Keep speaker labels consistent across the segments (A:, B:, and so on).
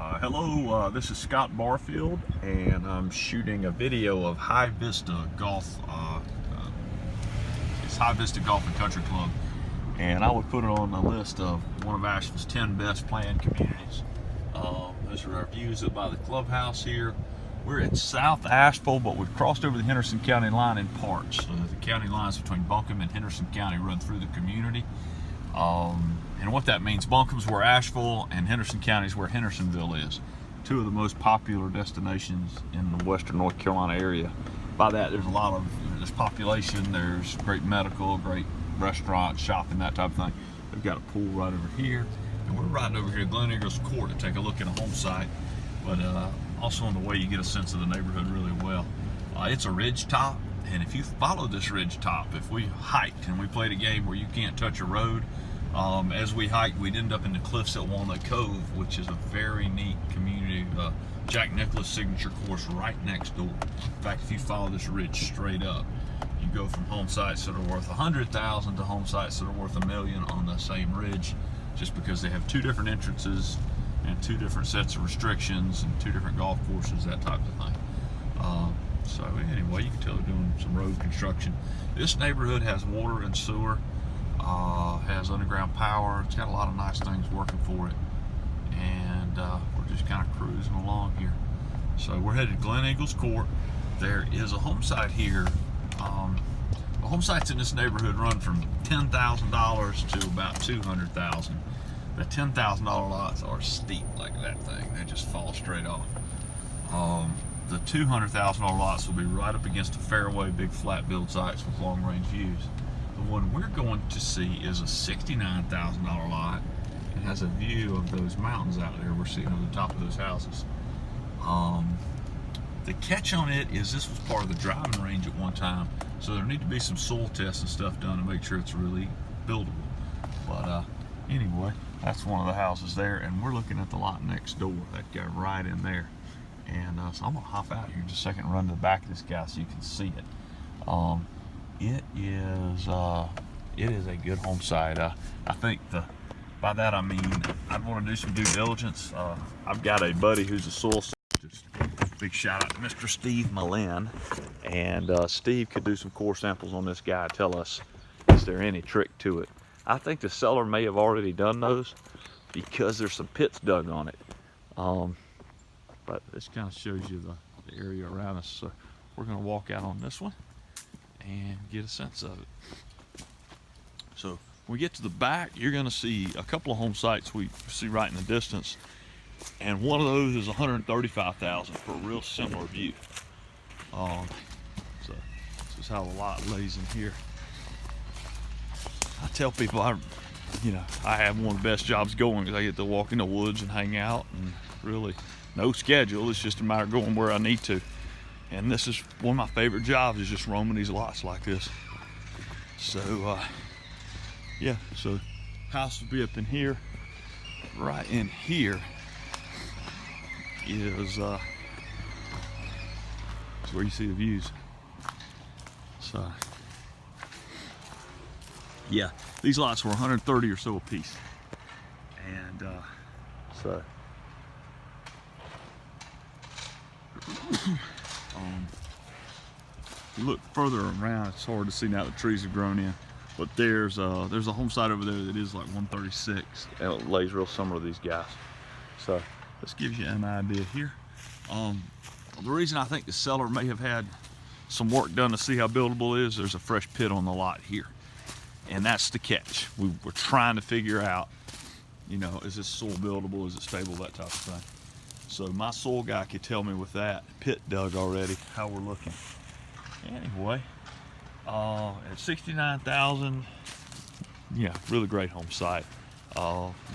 A: Hello, this is Scott Barfield, and I'm shooting a video of High Vista Golf. It's High Vista Golf and Country Club, and I would put it on the list of one of Asheville's 10 best planned communities. Those are our views by the clubhouse here. We're at South Asheville, but we've crossed over the Henderson County line in parts. So the county lines between Buncombe and Henderson County run through the community. And what that means, Buncombe's where Asheville and Henderson County is where Hendersonville is. Two of the most popular destinations in the western North Carolina area. By that, there's population, there's great medical, great restaurants, shopping, that type of thing. They've got a pool right over here. And we're riding over here to Glen Eagles Court to take a look at a home site. But also on the way, you get a sense of the neighborhood really well. It's a ridge top, and if you follow this ridge top, if we hiked and we played a game where you can't touch a road, as we hiked, we'd end up in the cliffs at Walnut Cove, which is a very neat community. Jack Nicklaus signature course right next door. In fact, if you follow this ridge straight up, you go from home sites that are worth $100,000 to home sites that are worth $1 million on the same ridge, just because they have two different entrances and two different sets of restrictions and two different golf courses, that type of thing. So anyway, you can tell they're doing some road construction. This neighborhood has water and sewer, has underground power. It's got a lot of nice things working for it, and we're just kind of cruising along here. So we're headed to Glen Eagles Court. There is a home site here. The home sites in this neighborhood run from $10,000 to about $200,000. The $10,000 lots are steep like that thing. They just fall straight off. The $200,000 lots will be right up against a fairway, big flat build sites with long range views. The one we're going to see is a $69,000 lot. It has a view of those mountains out there we're seeing over the top of those houses. The catch on it is this was part of the driving range at one time, so there need to be some soil tests and stuff done to make sure it's really buildable. But anyway, that's one of the houses there, and we're looking at the lot next door, that guy right in there. And so I'm gonna hop out here in just a second and run to the back of this guy so you can see it. It is a good home site. I think by that I mean I'd want to do some due diligence. I've got a buddy who's a soil scientist. Big shout out to Mr. Steve Malin, and Steve could do some core samples on this guy, tell us is there any trick to it. I think the seller may have already done those because there's some pits dug on it. But this kind of shows you the area around us. So we're going to walk out on this one and get a sense of it. So when we get to the back, you're going to see a couple of home sites we see right in the distance, and one of those is $135,000 for a real similar view. So this is how the lot lays in here. I tell people I have one of the best jobs going because I get to walk in the woods and hang out, and really no schedule. It's just a matter of going where I need to. And this is one of my favorite jobs, is just roaming these lots like this. So yeah, so house will be up in here. Right in here is where you see the views. So yeah, these lots were 130 or so a piece. And so if you look further around, it's hard to see now the trees have grown in, but there's a home site over there that is like 136, and it lays real similar to these guys. So this gives you an idea here. The reason I think the seller may have had some work done to see how buildable it is, there's a fresh pit on the lot here, and that's the catch. We're trying to figure out, is this soil buildable, is it stable, that type of thing. So my soil guy could tell me with that pit dug already how we're looking. Anyway, at $69,000, yeah, really great home site.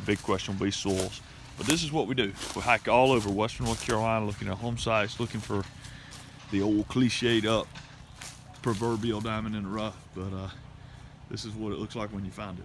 A: Big question will be soils, but this is what we do. We hike all over western North Carolina looking at home sites, looking for the old cliched up proverbial diamond in the rough, but this is what it looks like when you find it.